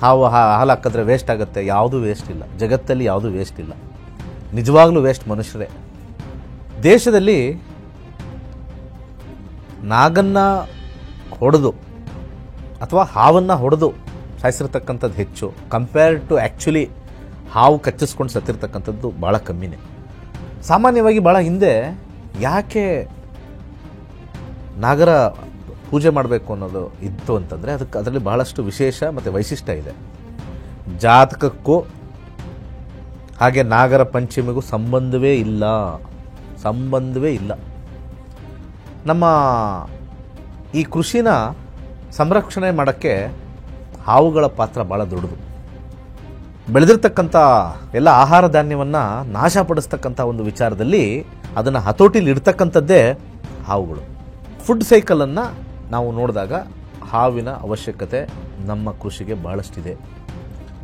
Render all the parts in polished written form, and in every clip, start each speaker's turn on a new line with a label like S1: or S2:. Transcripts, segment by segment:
S1: ಹಾಲು ಹಾಕಿದ್ರೆ ವೇಸ್ಟ್ ಆಗುತ್ತೆ. ಯಾವುದೂ ವೇಸ್ಟ್ ಇಲ್ಲ, ಜಗತ್ತಲ್ಲಿ ಯಾವುದೂ ವೇಸ್ಟ್ ಇಲ್ಲ. ನಿಜವಾಗ್ಲೂ ವೇಸ್ಟ್ ಮನುಷ್ಯರೇ. ದೇಶದಲ್ಲಿ ನಾಗನ್ನು ಹೊಡೆದು ಅಥವಾ ಹಾವನ್ನು ಹೊಡೆದು ಸಾಯಿಸಿರ್ತಕ್ಕಂಥದ್ದು ಹೆಚ್ಚು, ಕಂಪೇರ್ ಟು ಆ್ಯಕ್ಚುಲಿ ಹಾವು ಕಚ್ಚಿಸ್ಕೊಂಡು ಸತ್ತಿರ್ತಕ್ಕಂಥದ್ದು ಭಾಳ ಕಮ್ಮಿನೇ. ಸಾಮಾನ್ಯವಾಗಿ ಭಾಳ ಹಿಂದೆ ಯಾಕೆ ನಾಗರ ಪೂಜೆ ಮಾಡಬೇಕು ಅನ್ನೋದು ಇತ್ತು ಅಂತಂದರೆ ಅದರಲ್ಲಿ ಬಹಳಷ್ಟು ವಿಶೇಷ ಮತ್ತು ವೈಶಿಷ್ಟ್ಯ ಇದೆ. ಜಾತಕಕ್ಕೂ ಹಾಗೆ ನಾಗರ ಪಂಚಮಿಗೂ ಸಂಬಂಧವೇ ಇಲ್ಲ. ನಮ್ಮ ಈ ಕೃಷಿನ ಸಂರಕ್ಷಣೆ ಮಾಡೋಕ್ಕೆ ಹಾವುಗಳ ಪಾತ್ರ ಭಾಳ ದೊಡ್ಡದು. ಬೆಳೆದಿರ್ತಕ್ಕಂಥ ಎಲ್ಲ ಆಹಾರ ಧಾನ್ಯವನ್ನು ನಾಶಪಡಿಸ್ತಕ್ಕಂಥ ಒಂದು ವಿಚಾರದಲ್ಲಿ ಅದನ್ನು ಹತೋಟಿಲಿ ಇಡ್ತಕ್ಕಂಥದ್ದೇ ಹಾವುಗಳು. ಫುಡ್ ಸೈಕಲನ್ನು ನಾವು ನೋಡಿದಾಗ ಹಾವಿನ ಅವಶ್ಯಕತೆ ನಮ್ಮ ಕೃಷಿಗೆ ಭಾಳಷ್ಟಿದೆ.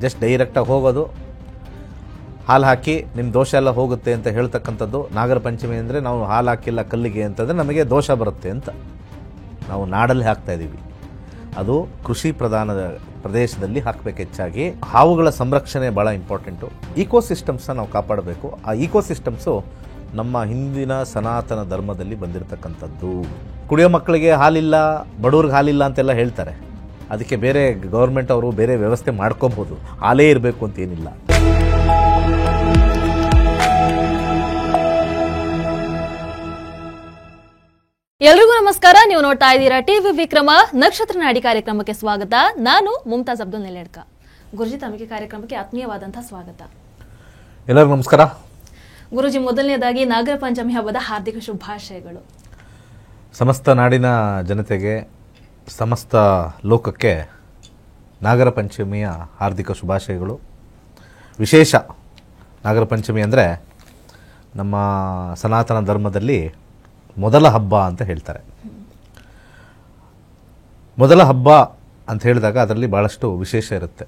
S1: ಜಸ್ಟ್ ಡೈರೆಕ್ಟಾಗಿ ಹೋಗೋದು, ಹಾಲು ಹಾಕಿ ನಿಮ್ಮ ದೋಷ ಎಲ್ಲ ಹೋಗುತ್ತೆ ಅಂತ ಹೇಳ್ತಕ್ಕಂಥದ್ದು. ನಾಗರ ಪಂಚಮಿ ಅಂದರೆ ನಾವು ಹಾಲು ಹಾಕಿಲ್ಲ ಕಲ್ಲಿಗೆ ಅಂತಂದರೆ ನಮಗೆ ದೋಷ ಬರುತ್ತೆ ಅಂತ ನಾವು ನಾಡಲ್ಲಿ ಹಾಕ್ತಾಯಿದ್ದೀವಿ. ಅದು ಕೃಷಿ ಪ್ರಧಾನದ ಪ್ರದೇಶದಲ್ಲಿ ಹಾಕಬೇಕು. ಹೆಚ್ಚಾಗಿ ಹಾವುಗಳ ಸಂರಕ್ಷಣೆ ಭಾಳ ಇಂಪಾರ್ಟೆಂಟು. ಈಕೋಸಿಸ್ಟಮ್ಸ್ನ ನಾವು ಕಾಪಾಡಬೇಕು. ಆ ಈಕೋಸಿಸ್ಟಮ್ಸು ನಮ್ಮ ಹಿಂದಿನ ಸನಾತನ ಧರ್ಮದಲ್ಲಿ ಬಂದಿರತಕ್ಕಂಥದ್ದು. ಕುಡಿಯೋ ಮಕ್ಕಳಿಗೆ ಹಾಲಿಲ್ಲ, ಬಡವ್ರಿಗೆ ಹಾಲಿಲ್ಲ ಅಂತೆಲ್ಲ ಹೇಳ್ತಾರೆ. ಅದಕ್ಕೆ ಬೇರೆ ಗೌರ್ಮೆಂಟ್ ಅವರು ಬೇರೆ ವ್ಯವಸ್ಥೆ ಮಾಡ್ಕೋಬಹುದು, ಹಾಲೇ ಇರಬೇಕು ಅಂತೇನಿಲ್ಲ.
S2: ಎಲ್ರಿಗೂ ನಮಸ್ಕಾರ. ನೀವು ನೋಡ್ತಾ ಇದ್ದೀರಾ ಟಿವಿ ವಿಕ್ರಮ. ನಕ್ಷತ್ರ ನಾಡಿ ಕಾರ್ಯಕ್ರಮಕ್ಕೆ ಸ್ವಾಗತ. ನಾನು ಮುಮ್ತಾಜ್ ಅಬ್ದುಲ್ ನೆಲೆಡ್ಕ. ಗುರುಜಿ, ತಮಗೆ ಕಾರ್ಯಕ್ರಮಕ್ಕೆ ಆತ್ಮೀಯವಾದಂತಹ ಸ್ವಾಗತ.
S1: ಎಲ್ಲರಿಗೂ ನಮಸ್ಕಾರ.
S2: ಗುರುಜಿ, ಮೊದಲನೇದಾಗಿ ನಾಗರ ಪಂಚಮಿ ಹಬ್ಬದ ಹಾರ್ದಿಕ ಶುಭಾಶಯಗಳು.
S1: ಸಮಸ್ತ ನಾಡಿನ ಜನತೆಗೆ, ಸಮಸ್ತ ಲೋಕಕ್ಕೆ ನಾಗರ ಪಂಚಮಿಯ ಹಾರ್ದಿಕ ಶುಭಾಶಯಗಳು. ವಿಶೇಷ ನಾಗರ ಪಂಚಮಿ ಅಂದರೆ ನಮ್ಮ ಸನಾತನ ಧರ್ಮದಲ್ಲಿ ಮೊದಲ ಹಬ್ಬ ಅಂತ ಹೇಳ್ತಾರೆ. ಮೊದಲ ಹಬ್ಬ ಅಂತ ಹೇಳಿದಾಗ ಅದರಲ್ಲಿ ಭಾಳಷ್ಟು ವಿಶೇಷ ಇರುತ್ತೆ.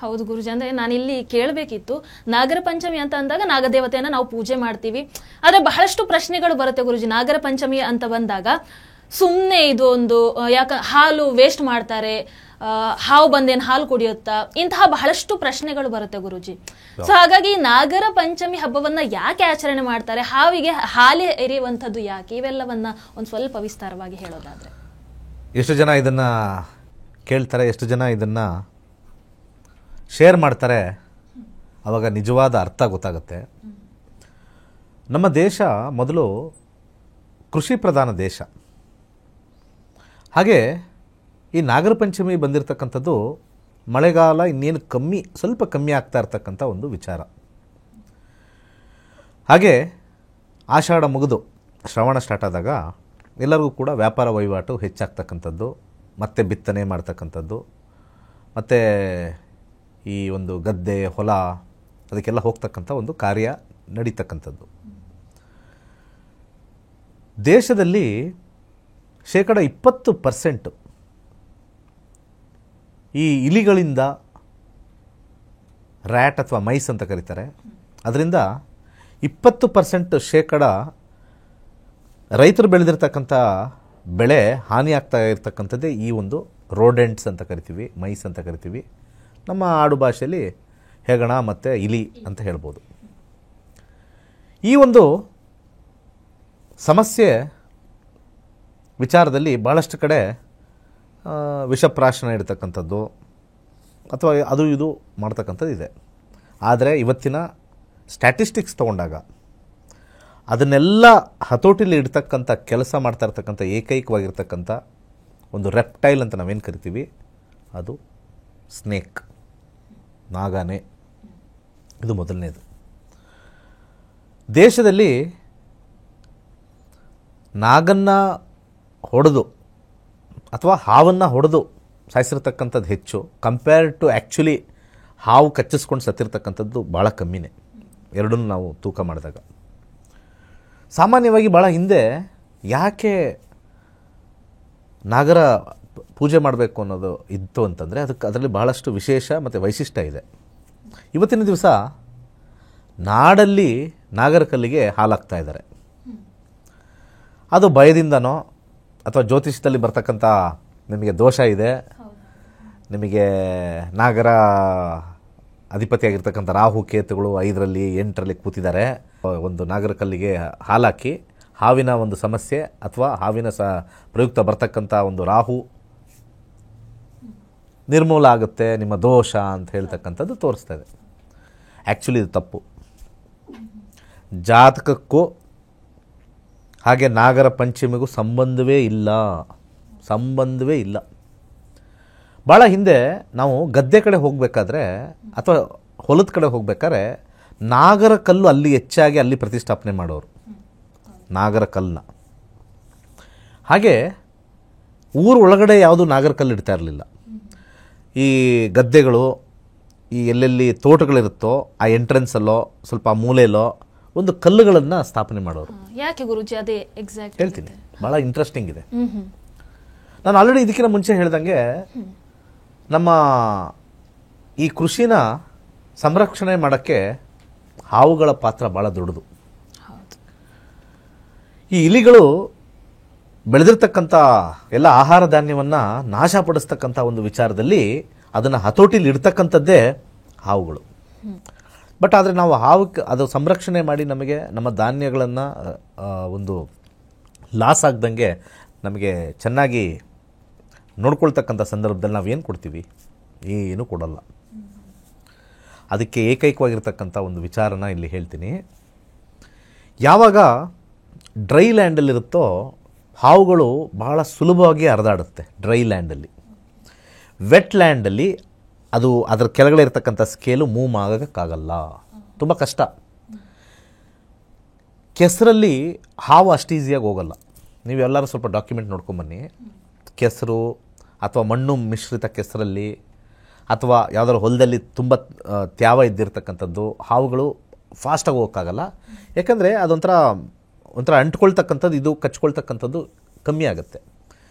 S2: ಹೌದು ಗುರುಜಿ, ಅಂದ್ರೆ ನಾನು ಇಲ್ಲಿ ಕೇಳಬೇಕಿತ್ತು. ನಾಗರ ಪಂಚಮಿ ಅಂತ ಅಂದಾಗ ನಾಗದೇವತೆಯನ್ನ ನಾವು ಪೂಜೆ ಮಾಡ್ತೀವಿ. ಆದ್ರೆ ಬಹಳಷ್ಟು ಪ್ರಶ್ನೆಗಳು ಬರುತ್ತೆ ಗುರುಜಿ. ನಾಗರ ಪಂಚಮಿ ಅಂತ ಬಂದಾಗ ಸುಮ್ಮನೆ ಇದು ಒಂದು ಹಾಲು ವೇಸ್ಟ್ ಮಾಡ್ತಾರೆ, ಹಾವು ಬಂದೇನು ಹಾಲು ಕುಡಿಯುತ್ತಾ, ಇಂತಹ ಬಹಳಷ್ಟು ಪ್ರಶ್ನೆಗಳು ಬರುತ್ತೆ ಗುರುಜಿ. ಸೊ ಹಾಗಾಗಿ ನಾಗರ ಪಂಚಮಿ ಹಬ್ಬವನ್ನ ಯಾಕೆ ಆಚರಣೆ ಮಾಡ್ತಾರೆ, ಹಾವಿಗೆ ಹಾಲೆ ಎರೆಯುವಂಥದ್ದು ಯಾಕೆ, ಇವೆಲ್ಲವನ್ನ ಒಂದು ಸ್ವಲ್ಪ ವಿಸ್ತಾರವಾಗಿ ಹೇಳೋದಾದ್ರೆ.
S1: ಎಷ್ಟು ಜನ ಇದನ್ನ ಕೇಳ್ತಾರೆ, ಎಷ್ಟು ಜನ ಇದನ್ನ ಶೇರ್ ಮಾಡ್ತಾರೆ, ಆವಾಗ ನಿಜವಾದ ಅರ್ಥ ಗೊತ್ತಾಗುತ್ತೆ. ನಮ್ಮ ದೇಶ ಮೊದಲು ಕೃಷಿ ಪ್ರಧಾನ ದೇಶ. ಹಾಗೆ ಈ ನಾಗರ ಪಂಚಮಿ ಬಂದಿರತಕ್ಕಂಥದ್ದು ಮಳೆಗಾಲ ಇನ್ನೇನು ಸ್ವಲ್ಪ ಕಮ್ಮಿ ಆಗ್ತಾ ಇರ್ತಕ್ಕಂಥ ಒಂದು ವಿಚಾರ. ಹಾಗೆ ಆಷಾಢ ಮುಗಿದು ಶ್ರವಣ ಸ್ಟಾರ್ಟ್ ಆದಾಗ ಎಲ್ಲರಿಗೂ ಕೂಡ ವ್ಯಾಪಾರ ವಹಿವಾಟು ಹೆಚ್ಚಾಗ್ತಕ್ಕಂಥದ್ದು, ಮತ್ತೆ ಬಿತ್ತನೆ ಮಾಡ್ತಕ್ಕಂಥದ್ದು, ಮತ್ತು ಈ ಒಂದು ಗದ್ದೆ ಹೊಲ ಅದಕ್ಕೆಲ್ಲ ಹೋಗ್ತಕ್ಕಂಥ ಒಂದು ಕಾರ್ಯ ನಡೀತಕ್ಕಂಥದ್ದು. ದೇಶದಲ್ಲಿ 20% ಈ ಇಲಿಗಳಿಂದ, ರ್ಯಾಟ್ ಅಥವಾ ಮೈಸ್ ಅಂತ ಕರೀತಾರೆ, ಅದರಿಂದ 20% ರೈತರು ಬೆಳೆದಿರ್ತಕ್ಕಂಥ ಬೆಳೆ ಹಾನಿ ಆಗ್ತಾ ಇರ್ತಕ್ಕಂಥದ್ದೇ ಈ ಒಂದು ರೋಡೆಂಟ್ಸ್ ಅಂತ ಕರಿತೀವಿ, ಮೈಸ್ ಅಂತ ಕರಿತೀವಿ. ನಮ್ಮ ಆಡು ಭಾಷೆಯಲ್ಲಿ ಹೆಗಣ ಮತ್ತು ಇಲಿ ಅಂತ ಹೇಳ್ಬೋದು. ಈ ಒಂದು ಸಮಸ್ಯೆ ವಿಚಾರದಲ್ಲಿ ಭಾಳಷ್ಟು ಕಡೆ ವಿಷಪ್ರಾಶನ ಇಡ್ತಕ್ಕಂಥದ್ದು ಅಥವಾ ಅದು ಇದು ಮಾಡ್ತಕ್ಕಂಥದ್ದು ಇದೆ. ಆದರೆ ಇವತ್ತಿನ ಸ್ಟ್ಯಾಟಿಸ್ಟಿಕ್ಸ್ ತೊಗೊಂಡಾಗ ಅದನ್ನೆಲ್ಲ ಹತೋಟಿಲಿ ಇಡ್ತಕ್ಕಂಥ ಕೆಲಸ ಮಾಡ್ತಾ ಇರ್ತಕ್ಕಂಥ ಏಕೈಕವಾಗಿರ್ತಕ್ಕಂಥ ಒಂದು ರೆಪ್ಟೈಲ್ ಅಂತ ನಾವೇನು ಕರಿತೀವಿ, ಅದು ಸ್ನೇಕ್, ನಾಗಾನೆ. ಇದು ಮೊದಲನೇದು. ದೇಶದಲ್ಲಿ ನಾಗನ್ನು ಹೊಡೆದು ಅಥವಾ ಹಾವನ್ನು ಹೊಡೆದು ಸಾಯಿಸಿರ್ತಕ್ಕಂಥದ್ದು ಹೆಚ್ಚು, ಕಂಪೇರ್ ಟು ಆ್ಯಕ್ಚುಲಿ ಹಾವು ಕಚ್ಚಿಸ್ಕೊಂಡು ಸತ್ತಿರ್ತಕ್ಕಂಥದ್ದು ಭಾಳ ಕಮ್ಮಿನೇ, ಎರಡನ್ನೂ ನಾವು ತೂಕ ಮಾಡಿದಾಗ. ಸಾಮಾನ್ಯವಾಗಿ ಭಾಳ ಹಿಂದೆ ಯಾಕೆ ನಾಗರ ಪೂಜೆ ಮಾಡಬೇಕು ಅನ್ನೋದು ಇತ್ತು ಅಂತಂದರೆ ಅದರಲ್ಲಿ ಬಹಳಷ್ಟು ವಿಶೇಷ ಮತ್ತು ವೈಶಿಷ್ಟ್ಯ ಇದೆ. ಇವತ್ತಿನ ದಿವಸ ನಾಡಲ್ಲಿ ನಾಗರ ಕಲ್ಲಿಗೆ ಹಾಲಾಗ್ತಾ ಇದ್ದಾರೆ. ಅದು ಭಯದಿಂದನೋ ಅಥವಾ ಜ್ಯೋತಿಷದಲ್ಲಿ ಬರ್ತಕ್ಕಂಥ ನಿಮಗೆ ದೋಷ ಇದೆ, ನಿಮಗೆ ನಾಗರ ಅಧಿಪತಿಯಾಗಿರ್ತಕ್ಕಂಥ ರಾಹು ಕೇತುಗಳು 5ರಲ್ಲಿ 8ರಲ್ಲಿ ಕೂತಿದ್ದಾರೆ. ಒಂದು ನಾಗರ ಕಲ್ಲಿಗೆ ಹಾಲಾಕಿ ಹಾವಿನ ಒಂದು ಸಮಸ್ಯೆ ಅಥವಾ ಹಾವಿನ ಪ್ರಯುಕ್ತ ಬರ್ತಕ್ಕಂಥ ಒಂದು ರಾಹು ನಿರ್ಮೂಲ ಆಗುತ್ತೆ, ನಿಮ್ಮ ದೋಷ ಅಂತ ಹೇಳ್ತಕ್ಕಂಥದ್ದು ತೋರಿಸ್ತಾ ಇದೆ. ಆ್ಯಕ್ಚುಲಿ ಇದು ತಪ್ಪು. ಜಾತಕಕ್ಕೂ ಹಾಗೆ ನಾಗರ ಪಂಚಮಿಗೂ ಸಂಬಂಧವೇ ಇಲ್ಲ. ಭಾಳ ಹಿಂದೆ ನಾವು ಗದ್ದೆ ಕಡೆ ಹೋಗಬೇಕಾದ್ರೆ ಅಥವಾ ಹೊಲದ ಕಡೆ ಹೋಗ್ಬೇಕಾದ್ರೆ ನಾಗರ ಕಲ್ಲು ಅಲ್ಲಿ ಹೆಚ್ಚಾಗಿ ಅಲ್ಲಿ ಪ್ರತಿಷ್ಠಾಪನೆ ಮಾಡೋರು, ನಾಗರ ಕಲ್ಲನ್ನ. ಹಾಗೆ ಊರು ಒಳಗಡೆ ಯಾವುದು ನಾಗರ ಕಲ್ಲು ಇಡ್ತಾ ಇರಲಿಲ್ಲ. ಈ ಗದ್ದೆಗಳು, ಈ ಎಲ್ಲೆಲ್ಲಿ ತೋಟಗಳಿರುತ್ತೋ ಆ ಎಂಟ್ರೆನ್ಸಲ್ಲೋ ಸ್ವಲ್ಪ ಮೂಲೆಯಲ್ಲೋ ಒಂದು ಕಲ್ಲುಗಳನ್ನು ಸ್ಥಾಪನೆ ಮಾಡೋರು.
S2: ಯಾಕೆ ಗುರುಜಿ ಅದೇ ಎಕ್ಸಾಕ್ಟ್
S1: ಹೇಳ್ತೀನಿ, ಭಾಳ ಇಂಟ್ರೆಸ್ಟಿಂಗ್ ಇದೆ. ನಾನು ಆಲ್ರೆಡಿ ಇದಕ್ಕಿಂತ ಮುಂಚೆ ಹೇಳ್ದಂಗೆ ನಮ್ಮ ಈ ಕೃಷಿನ ಸಂರಕ್ಷಣೆ ಮಾಡೋಕ್ಕೆ ಹಾವುಗಳ ಪಾತ್ರ ಭಾಳ ದೊಡ್ಡದು. ಈ ಇಲಿಗಳು ಬೆಳೆದಿರ್ತಕ್ಕಂಥ ಎಲ್ಲ ಆಹಾರ ಧಾನ್ಯವನ್ನು ನಾಶಪಡಿಸ್ತಕ್ಕಂಥ ಒಂದು ವಿಚಾರದಲ್ಲಿ ಅದನ್ನು ಹತೋಟಿಲಿ ಇಡ್ತಕ್ಕಂಥದ್ದೇ ಹಾವುಗಳು. ಬಟ್ ಆದರೆ ನಾವು ಅದು ಸಂರಕ್ಷಣೆ ಮಾಡಿ ನಮಗೆ ನಮ್ಮ ಧಾನ್ಯಗಳನ್ನು ಒಂದು ಲಾಸ್ ಆಗ್ದಂಗೆ ನಮಗೆ ಚೆನ್ನಾಗಿ ನೋಡ್ಕೊಳ್ತಕ್ಕಂಥ ಸಂದರ್ಭದಲ್ಲಿ ನಾವೇನು ಕೊಡ್ತೀವಿ? ಏನೂ ಕೊಡಲ್ಲ. ಅದಕ್ಕೆ ಏಕೈಕವಾಗಿರ್ತಕ್ಕಂಥ ಒಂದು ವಿಚಾರನ ಇಲ್ಲಿ ಹೇಳ್ತೀನಿ. ಯಾವಾಗ ಡ್ರೈ ಲ್ಯಾಂಡಲ್ಲಿರುತ್ತೋ ಹಾವುಗಳು ಬಹಳ ಸುಲಭವಾಗಿ ಹರಿದಾಡುತ್ತೆ ಡ್ರೈ ಲ್ಯಾಂಡಲ್ಲಿ. ವೆಟ್ ಲ್ಯಾಂಡಲ್ಲಿ ಅದು ಅದರ ಕೆಳಗಡೆ ಇರತಕ್ಕಂಥ ಸ್ಕೇಲು ಮೂವ್ ಆಗೋಕ್ಕಾಗಲ್ಲ, ತುಂಬ ಕಷ್ಟ. ಕೆಸರಲ್ಲಿ ಹಾವು ಅಷ್ಟು ಈಸಿಯಾಗಿ ಹೋಗಲ್ಲ. ನೀವೆಲ್ಲರೂ ಸ್ವಲ್ಪ ಡಾಕ್ಯುಮೆಂಟ್ ನೋಡ್ಕೊಂಬನ್ನಿ. ಕೆಸರು ಅಥವಾ ಮಣ್ಣು ಮಿಶ್ರಿತ ಕೆಸರಲ್ಲಿ ಅಥವಾ ಯಾವುದಾದ್ರು ಹೊಲದಲ್ಲಿ ತುಂಬ ತ್ಯಾವ ಇದ್ದಿರ್ತಕ್ಕಂಥದ್ದು ಹಾವುಗಳು ಫಾಸ್ಟಾಗಿ ಹೋಗೋಕ್ಕಾಗಲ್ಲ. ಯಾಕಂದರೆ ಅದೊಂಥರ ಅಂಟ್ಕೊಳ್ತಕ್ಕಂಥದ್ದು, ಇದು ಕಚ್ಕೊಳ್ತಕ್ಕಂಥದ್ದು ಕಮ್ಮಿ ಆಗುತ್ತೆ.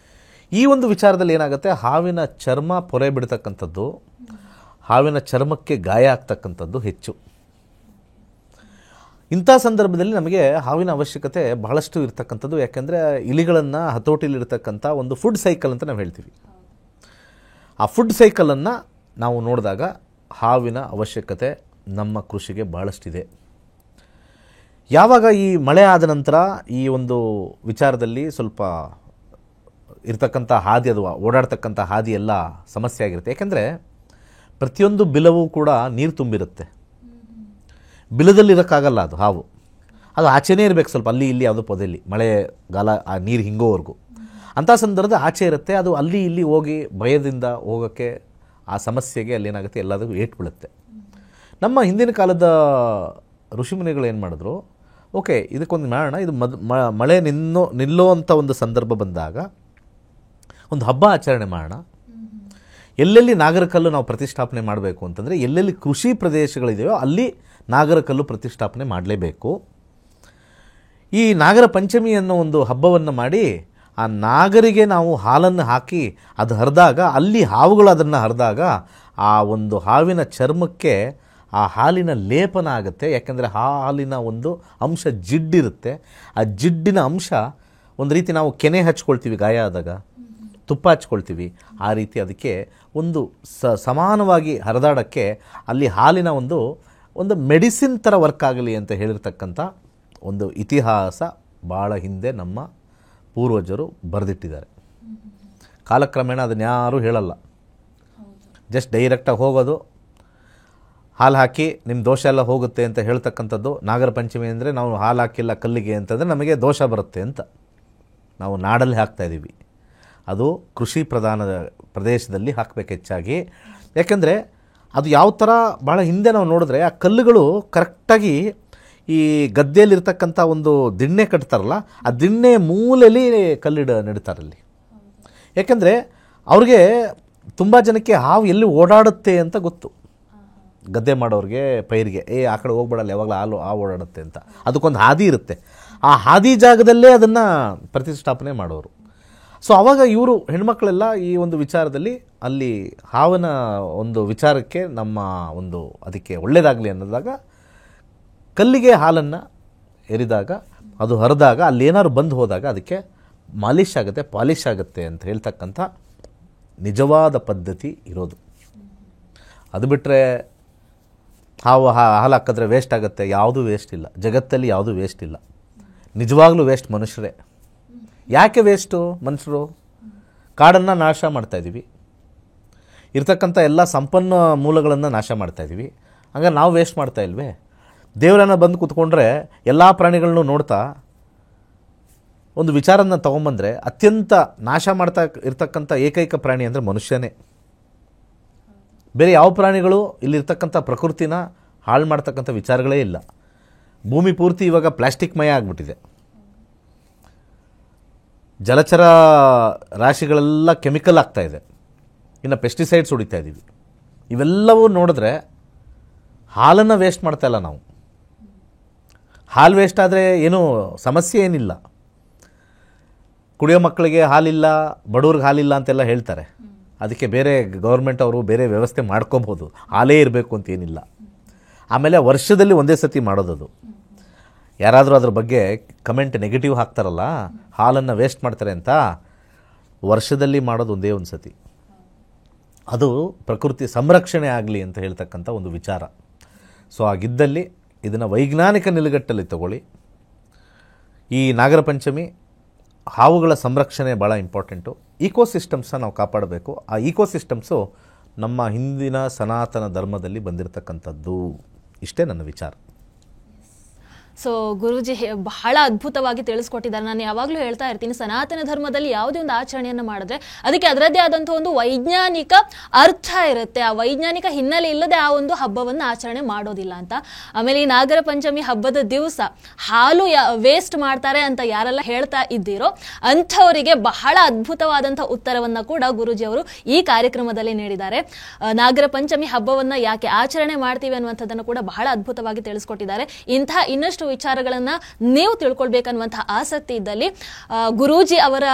S1: ಈ ಒಂದು ವಿಚಾರದಲ್ಲಿ ಏನಾಗುತ್ತೆ, ಹಾವಿನ ಚರ್ಮ ಪೊರೆ ಬಿಡ್ತಕ್ಕಂಥದ್ದು, ಹಾವಿನ ಚರ್ಮಕ್ಕೆ ಗಾಯ ಆಗ್ತಕ್ಕಂಥದ್ದು ಹೆಚ್ಚು. ಇಂಥ ಸಂದರ್ಭದಲ್ಲಿ ನಮಗೆ ಹಾವಿನ ಅವಶ್ಯಕತೆ ಬಹಳಷ್ಟು ಇರ್ತಕ್ಕಂಥದ್ದು. ಯಾಕೆಂದರೆ ಇಲಿಗಳನ್ನು ಹತೋಟಿಲಿರ್ತಕ್ಕಂಥ ಒಂದು ಫುಡ್ ಸೈಕಲ್ ಅಂತ ನಾವು ಹೇಳ್ತೀವಿ. ಆ ಫುಡ್ ಸೈಕಲನ್ನು ನಾವು ನೋಡಿದಾಗ ಹಾವಿನ ಅವಶ್ಯಕತೆ ನಮ್ಮ ಕೃಷಿಗೆ ಬಹಳಷ್ಟಿದೆ. ಯಾವಾಗ ಈ ಮಳೆ ಆದ ನಂತರ ಈ ಒಂದು ವಿಚಾರದಲ್ಲಿ ಸ್ವಲ್ಪ ಇರ್ತಕ್ಕಂಥ ಹಾದಿ, ಅದು ಓಡಾಡ್ತಕ್ಕಂಥ ಹಾದಿ ಎಲ್ಲ ಸಮಸ್ಯೆ ಆಗಿರುತ್ತೆ. ಯಾಕೆಂದರೆ ಪ್ರತಿಯೊಂದು ಬಿಲವೂ ಕೂಡ ನೀರು ತುಂಬಿರುತ್ತೆ. ಬಿಲದಲ್ಲಿರೋಕ್ಕಾಗಲ್ಲ ಅದು ಹಾವು, ಅದು ಆಚೆನೇ ಇರಬೇಕು ಸ್ವಲ್ಪ, ಅಲ್ಲಿ ಇಲ್ಲಿ ಯಾವುದೋ ಪೊದೆಯಲ್ಲಿ ಮಳೆಗಾಲ ಆ ನೀರು ಹಿಂಗೋವರೆಗೂ. ಅಂಥ ಸಂದರ್ಭದ ಆಚೆ ಇರುತ್ತೆ, ಅದು ಅಲ್ಲಿ ಇಲ್ಲಿ ಹೋಗಿ ಭಯದಿಂದ ಹೋಗೋಕ್ಕೆ ಆ ಸಮಸ್ಯೆಗೆ ಅಲ್ಲಿ ಏನಾಗುತ್ತೆ, ಎಲ್ಲದಕ್ಕೂ ಏಟು ಬೀಳುತ್ತೆ. ನಮ್ಮ ಹಿಂದಿನ ಕಾಲದ ಋಷಿಮುನಿಗಳು ಏನು ಮಾಡಿದ್ರು, ಓಕೆ ಇದಕ್ಕೊಂದು ಮಾಡೋಣ, ಇದು ಮಳೆ ನಿಲ್ಲೋ ಅಂಥ ಒಂದು ಸಂದರ್ಭ ಬಂದಾಗ ಒಂದು ಹಬ್ಬ ಆಚರಣೆ ಮಾಡೋಣ. ಎಲ್ಲೆಲ್ಲಿ ನಾಗರಕಲ್ಲು ನಾವು ಪ್ರತಿಷ್ಠಾಪನೆ ಮಾಡಬೇಕು ಅಂತಂದರೆ ಎಲ್ಲೆಲ್ಲಿ ಕೃಷಿ ಪ್ರದೇಶಗಳಿದೆಯೋ ಅಲ್ಲಿ ನಾಗರಕಲ್ಲು ಪ್ರತಿಷ್ಠಾಪನೆ ಮಾಡಲೇಬೇಕು. ಈ ನಾಗರ ಪಂಚಮಿ ಅನ್ನೋ ಒಂದು ಹಬ್ಬವನ್ನು ಮಾಡಿ ಆ ನಾಗರಿಗೆ ನಾವು ಹಾಲನ್ನು ಹಾಕಿ ಅದು ಹರಿದಾಗ, ಅಲ್ಲಿ ಹಾವುಗಳು ಅದನ್ನು ಹರಿದಾಗ ಆ ಒಂದು ಹಾವಿನ ಚರ್ಮಕ್ಕೆ ಆ ಹಾಲಿನ ಲೇಪನ ಆಗುತ್ತೆ. ಯಾಕೆಂದರೆ ಹಾಲಿನ ಒಂದು ಅಂಶ ಜಿಡ್ಡಿರುತ್ತೆ. ಆ ಜಿಡ್ಡಿನ ಅಂಶ ಒಂದು ರೀತಿ ನಾವು ಕೆನೆ ಹಚ್ಕೊಳ್ತೀವಿ, ಗಾಯ ಆದಾಗ ತುಪ್ಪ ಹಚ್ಕೊಳ್ತೀವಿ, ಆ ರೀತಿ ಅದಕ್ಕೆ ಒಂದು ಸಮಾನವಾಗಿ ಹರಿದಾಡೋಕ್ಕೆ ಅಲ್ಲಿ ಹಾಲಿನ ಒಂದು ಮೆಡಿಸಿನ್ ಥರ ವರ್ಕ್ ಆಗಲಿ ಅಂತ ಹೇಳಿರ್ತಕ್ಕಂಥ ಒಂದು ಇತಿಹಾಸ ಭಾಳ ಹಿಂದೆ ನಮ್ಮ ಪೂರ್ವಜರು ಬರೆದಿಟ್ಟಿದ್ದಾರೆ. ಕಾಲಕ್ರಮೇಣ ಅದನ್ನು ಯಾರೂ ಹೇಳಲ್ಲ, ಜಸ್ಟ್ ಡೈರೆಕ್ಟಾಗಿ ಹೋಗೋದು, ಹಾಲು ಹಾಕಿ ನಿಮ್ಮ ದೋಷ ಎಲ್ಲ ಹೋಗುತ್ತೆ ಅಂತ ಹೇಳ್ತಕ್ಕಂಥದ್ದು. ನಾಗರ ಪಂಚಮಿ ಅಂದರೆ ನಾವು ಹಾಲು ಹಾಕಿಲ್ಲ ಕಲ್ಲಿಗೆ ಅಂತಂದರೆ ನಮಗೆ ದೋಷ ಬರುತ್ತೆ ಅಂತ ನಾವು ನಾಡಲ್ಲಿ ಹಾಕ್ತಾಯಿದ್ದೀವಿ. ಅದು ಕೃಷಿ ಪ್ರಧಾನದ ಪ್ರದೇಶದಲ್ಲಿ ಹಾಕಬೇಕು ಹೆಚ್ಚಾಗಿ. ಯಾಕೆಂದರೆ ಅದು ಯಾವ ಥರ ಭಾಳ ಹಿಂದೆ ನಾವು ನೋಡಿದ್ರೆ ಆ ಕಲ್ಲುಗಳು ಕರೆಕ್ಟಾಗಿ ಈ ಗದ್ದೆಯಲ್ಲಿರ್ತಕ್ಕಂಥ ಒಂದು ದಿಣ್ಣೆ ಕಟ್ತಾರಲ್ಲ, ಆ ದಿಣ್ಣೆ ಮೂಲೆಯಲ್ಲಿ ನೆಡ್ತಾರಲ್ಲಿ. ಯಾಕೆಂದರೆ ಅವ್ರಿಗೆ ತುಂಬ ಜನಕ್ಕೆ ಹಾವು ಎಲ್ಲಿ ಓಡಾಡುತ್ತೆ ಅಂತ ಗೊತ್ತು. ಗದ್ದೆ ಮಾಡೋರಿಗೆ, ಪೈರಿಗೆ, ಆ ಕಡೆ ಹೋಗ್ಬೇಡಲ್ಲ, ಯಾವಾಗಲೂ ಹಾವು ಓಡಾಡುತ್ತೆ ಅಂತ ಅದಕ್ಕೊಂದು ಹಾದಿ ಇರುತ್ತೆ. ಆ ಹಾದಿ ಜಾಗದಲ್ಲೇ ಅದನ್ನು ಪ್ರತಿಷ್ಠಾಪನೆ ಮಾಡೋರು. ಸೊ ಆವಾಗ ಇವರು ಹೆಣ್ಮಕ್ಳೆಲ್ಲ ಈ ಒಂದು ವಿಚಾರದಲ್ಲಿ ಅಲ್ಲಿ ಹಾವಿನ ಒಂದು ವಿಚಾರಕ್ಕೆ ನಮ್ಮ ಒಂದು ಅದಕ್ಕೆ ಒಳ್ಳೆಯದಾಗಲಿ ಅನ್ನೋದಾಗ ಕಲ್ಲಿಗೆ ಹಾಲನ್ನು ಎರಿದಾಗ ಅದು ಹರಿದಾಗ ಅಲ್ಲಿ ಏನಾದ್ರು ಬಂದು ಹೋದಾಗ ಅದಕ್ಕೆ ಮಾಲಿಷ್ ಆಗುತ್ತೆ, ಪಾಲಿಷ್ ಆಗುತ್ತೆ ಅಂತ ಹೇಳ್ತಕ್ಕಂಥ ನಿಜವಾದ ಪದ್ಧತಿ ಇರೋದು. ಅದು ಬಿಟ್ಟರೆ ಹಾಲು ಹಾಕಿದ್ರೆ ವೇಸ್ಟ್ ಆಗುತ್ತೆ, ಯಾವುದೂ ವೇಸ್ಟ್ ಇಲ್ಲ. ಜಗತ್ತಲ್ಲಿ ಯಾವುದೂ ವೇಸ್ಟ್ ಇಲ್ಲ. ನಿಜವಾಗ್ಲೂ ವೇಸ್ಟ್ ಮನುಷ್ಯರೇ. ಯಾಕೆ ವೇಸ್ಟು ಮನುಷ್ಯರು? ಕಾಡನ್ನು ನಾಶ ಮಾಡ್ತಾಯಿದ್ದೀವಿ, ಇರ್ತಕ್ಕಂಥ ಎಲ್ಲ ಸಂಪನ್ನ ಮೂಲಗಳನ್ನು ನಾಶ ಮಾಡ್ತಾಯಿದ್ದೀವಿ. ಹಂಗಾರೆ ನಾವು ವೇಸ್ಟ್ ಮಾಡ್ತಾ ಇಲ್ವೇ? ದೇವರನ್ನ ಬಂದು ಕೂತ್ಕೊಂಡ್ರೆ ಎಲ್ಲ ಪ್ರಾಣಿಗಳನ್ನೂ ನೋಡ್ತಾ ಒಂದು ವಿಚಾರನ ತೊಗೊಂಬಂದರೆ ಅತ್ಯಂತ ನಾಶ ಮಾಡ್ತಾ ಇರ್ತಕ್ಕಂಥ ಏಕೈಕ ಪ್ರಾಣಿ ಅಂದರೆ ಮನುಷ್ಯನೇ. ಬೇರೆ ಯಾವ ಪ್ರಾಣಿಗಳು ಇಲ್ಲಿರ್ತಕ್ಕಂಥ ಪ್ರಕೃತಿನ ಹಾಳು ಮಾಡ್ತಕ್ಕಂಥ ವಿಚಾರಗಳೇ ಇಲ್ಲ. ಭೂಮಿ ಪೂರ್ತಿ ಇವಾಗ ಪ್ಲಾಸ್ಟಿಕ್ ಮಯ ಆಗಿಬಿಟ್ಟಿದೆ. ಜಲಚರ ರಾಶಿಗಳೆಲ್ಲ ಕೆಮಿಕಲ್ ಆಗ್ತಾಯಿದೆ. ಇನ್ನು ಪೆಸ್ಟಿಸೈಡ್ಸ್ ಹೊಡಿತಾ ಇದ್ದೀವಿ. ಇವೆಲ್ಲವೂ ನೋಡಿದ್ರೆ ಹಾಲನ್ನು ವೇಸ್ಟ್ ಮಾಡ್ತಾ ಇಲ್ಲ ನಾವು. ಹಾಲು ವೇಸ್ಟ್ ಆದರೆ ಏನೂ ಸಮಸ್ಯೆ ಏನಿಲ್ಲ. ಕುಡಿಯೋ ಮಕ್ಕಳಿಗೆ ಹಾಲಿಲ್ಲ, ಬಡವ್ರಿಗೆ ಹಾಲಿಲ್ಲ ಅಂತೆಲ್ಲ ಹೇಳ್ತಾರೆ. ಅದಕ್ಕೆ ಬೇರೆ ಗೌರ್ಮೆಂಟ್ ಅವರು ಬೇರೆ ವ್ಯವಸ್ಥೆ ಮಾಡ್ಕೊಬೋದು, ಹಾಲೇ ಇರಬೇಕು ಅಂತೇನಿಲ್ಲ. ಆಮೇಲೆ ವರ್ಷದಲ್ಲಿ ಒಂದೇ ಸತಿ ಮಾಡೋದದು. ಯಾರಾದರೂ ಅದ್ರ ಬಗ್ಗೆ ಕಮೆಂಟ್ ನೆಗೆಟಿವ್ ಹಾಕ್ತಾರಲ್ಲ, ಹಾಲನ್ನು ವೇಸ್ಟ್ ಮಾಡ್ತಾರೆ ಅಂತ, ವರ್ಷದಲ್ಲಿ ಮಾಡೋದು ಒಂದೇ ಒಂದು ಸತಿ. ಅದು ಪ್ರಕೃತಿ ಸಂರಕ್ಷಣೆ ಆಗಲಿ ಅಂತ ಹೇಳ್ತಕ್ಕಂಥ ಒಂದು ವಿಚಾರ. ಸೊ ಆಗಿದ್ದಲ್ಲಿ ಇದನ್ನು ವೈಜ್ಞಾನಿಕ ನಿಲುಗಟ್ಟಲ್ಲಿ ತಗೊಳ್ಳಿ. ಈ ನಾಗರ ಪಂಚಮಿ ಹಾವುಗಳ ಸಂರಕ್ಷಣೆ ಭಾಳ ಇಂಪಾರ್ಟೆಂಟು. ಈಕೋಸಿಸ್ಟಮ್ಸನ್ನ ನಾವು ಕಾಪಾಡಬೇಕು. ಆ ಈಕೋಸಿಸ್ಟಮ್ಸು ನಮ್ಮ ಹಿಂದಿನ ಸನಾತನ ಧರ್ಮದಲ್ಲಿ ಬಂದಿರತಕ್ಕಂಥದ್ದು. ಇಷ್ಟೇ ನನ್ನ ವಿಚಾರ.
S2: ಸೊ ಗುರೂಜಿ ಬಹಳ ಅದ್ಭುತವಾಗಿ ತಿಳಿಸ್ಕೊಟ್ಟಿದ್ದಾರೆ. ನಾನು ಯಾವಾಗಲೂ ಹೇಳ್ತಾ ಇರ್ತೀನಿ, ಸನಾತನ ಧರ್ಮದಲ್ಲಿ ಯಾವುದೇ ಒಂದು ಆಚರಣೆಯನ್ನು ಮಾಡಿದ್ರೆ ಅದಕ್ಕೆ ಅದರದ್ದೇ ಆದಂಥ ಒಂದು ವೈಜ್ಞಾನಿಕ ಅರ್ಥ ಇರುತ್ತೆ. ಆ ವೈಜ್ಞಾನಿಕ ಹಿನ್ನೆಲೆ ಇಲ್ಲದೆ ಆ ಒಂದು ಹಬ್ಬವನ್ನು ಆಚರಣೆ ಮಾಡೋದಿಲ್ಲ ಅಂತ. ಆಮೇಲೆ ಈ ನಾಗರ ಪಂಚಮಿ ಹಬ್ಬದ ದಿವಸ ಹಾಲು ವೇಸ್ಟ್ ಮಾಡ್ತಾರೆ ಅಂತ ಯಾರೆಲ್ಲ ಹೇಳ್ತಾ ಇದ್ದೀರೋ ಅಂಥವರಿಗೆ ಬಹಳ ಅದ್ಭುತವಾದಂಥ ಉತ್ತರವನ್ನು ಕೂಡ ಗುರೂಜಿ ಅವರು ಈ ಕಾರ್ಯಕ್ರಮದಲ್ಲಿ ನೀಡಿದ್ದಾರೆ. ನಾಗರ ಪಂಚಮಿ ಹಬ್ಬವನ್ನು ಯಾಕೆ ಆಚರಣೆ ಮಾಡ್ತೀವಿ ಅನ್ನುವಂಥದ್ದನ್ನು ಕೂಡ ಬಹಳ ಅದ್ಭುತವಾಗಿ ತಿಳಿಸ್ಕೊಟ್ಟಿದ್ದಾರೆ. ಇಂತಹ ಇನ್ನಷ್ಟು ವಿಚಾರಗಳನ್ನ ನೀವು ತಿಳ್ಕೊಳ್ಬೇಕನ್ನುವಂತಹ ಆಸಕ್ತಿ ಇದ್ದಲ್ಲಿ ಗುರೂಜಿ ಅವರ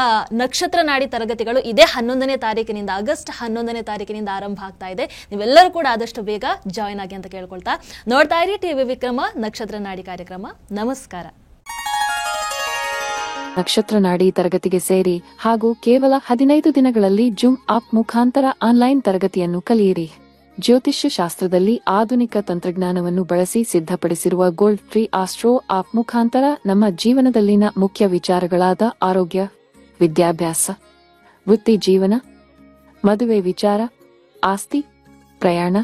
S2: ನಕ್ಷತ್ರ ನಾಡಿ ತರಗತಿಗಳು ಇದೇ 11ನೇ ತಾರೀಕಿನಿಂದ, ಆಗಸ್ಟ್ 11ನೇ ತಾರೀಕಿನಿಂದ ಆರಂಭ ಆಗ್ತಾ ಇದೆ. ನೀವೆಲ್ಲರೂ ಕೂಡ ಆದಷ್ಟು ಬೇಗ ಜಾಯಿನ್ ಆಗಿ ಅಂತ ಕೇಳ್ಕೊಳ್ತಾ ನೋಡ್ತಾ ಇರಿ ಟಿವಿ ವಿಕ್ರಮ ನಕ್ಷತ್ರ ನಾಡಿ ಕಾರ್ಯಕ್ರಮ. ನಮಸ್ಕಾರ.
S3: ನಕ್ಷತ್ರ ನಾಡಿ ತರಗತಿಗೆ ಸೇರಿ ಹಾಗೂ ಕೇವಲ 15 ದಿನಗಳಲ್ಲಿ ಜೂಮ್ ಆಪ್ ಮುಖಾಂತರ ಆನ್ಲೈನ್ ತರಗತಿಯನ್ನು ಕಲಿಯಿರಿ. ಜ್ಯೋತಿಷ್ಯ ಶಾಸ್ತ್ರದಲ್ಲಿ ಆಧುನಿಕ ತಂತ್ರಜ್ಞಾನವನ್ನು ಬಳಸಿ ಸಿದ್ಧಪಡಿಸಿರುವ ಗೋಲ್ಡ್ ಟ್ರೀ ಆಸ್ಟ್ರೋ ಆಪ್ ಮುಖಾಂತರ ನಮ್ಮ ಜೀವನದಲ್ಲಿನ ಮುಖ್ಯ ವಿಚಾರಗಳಾದ ಆರೋಗ್ಯ, ವಿದ್ಯಾಭ್ಯಾಸ, ವೃತ್ತಿ ಜೀವನ, ಮದುವೆ ವಿಚಾರ, ಆಸ್ತಿ, ಪ್ರಯಾಣ,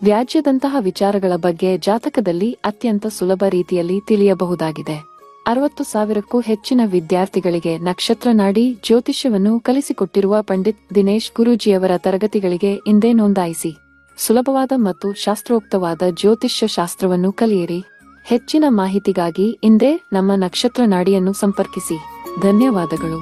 S3: ವ್ಯಾಜ್ಯದಂತಹ ವಿಚಾರಗಳ ಬಗ್ಗೆ ಜಾತಕದಲ್ಲಿ ಅತ್ಯಂತ ಸುಲಭ ರೀತಿಯಲ್ಲಿ ತಿಳಿಯಬಹುದಾಗಿದೆ. 60,000ಕ್ಕೂ ಹೆಚ್ಚಿನ ವಿದ್ಯಾರ್ಥಿಗಳಿಗೆ ನಕ್ಷತ್ರ ನಾಡಿ ಜ್ಯೋತಿಷ್ಯವನ್ನು ಕಲಿಸಿಕೊಟ್ಟಿರುವ ಪಂಡಿತ್ ದಿನೇಶ್ ಗುರೂಜಿಯವರ ತರಗತಿಗಳಿಗೆ ಇಂದೇ ನೋಂದಾಯಿಸಿ. ಸುಲಭವಾದ ಮತ್ತು ಶಾಸ್ತ್ರೋಕ್ತವಾದ ಜ್ಯೋತಿಷ್ಯ ಶಾಸ್ತ್ರವನ್ನು ಕಲಿಯಿರಿ. ಹೆಚ್ಚಿನ ಮಾಹಿತಿಗಾಗಿ ಇಂದೇ ನಮ್ಮ ನಕ್ಷತ್ರ ನಾಡಿಯನ್ನು ಸಂಪರ್ಕಿಸಿ. ಧನ್ಯವಾದಗಳು.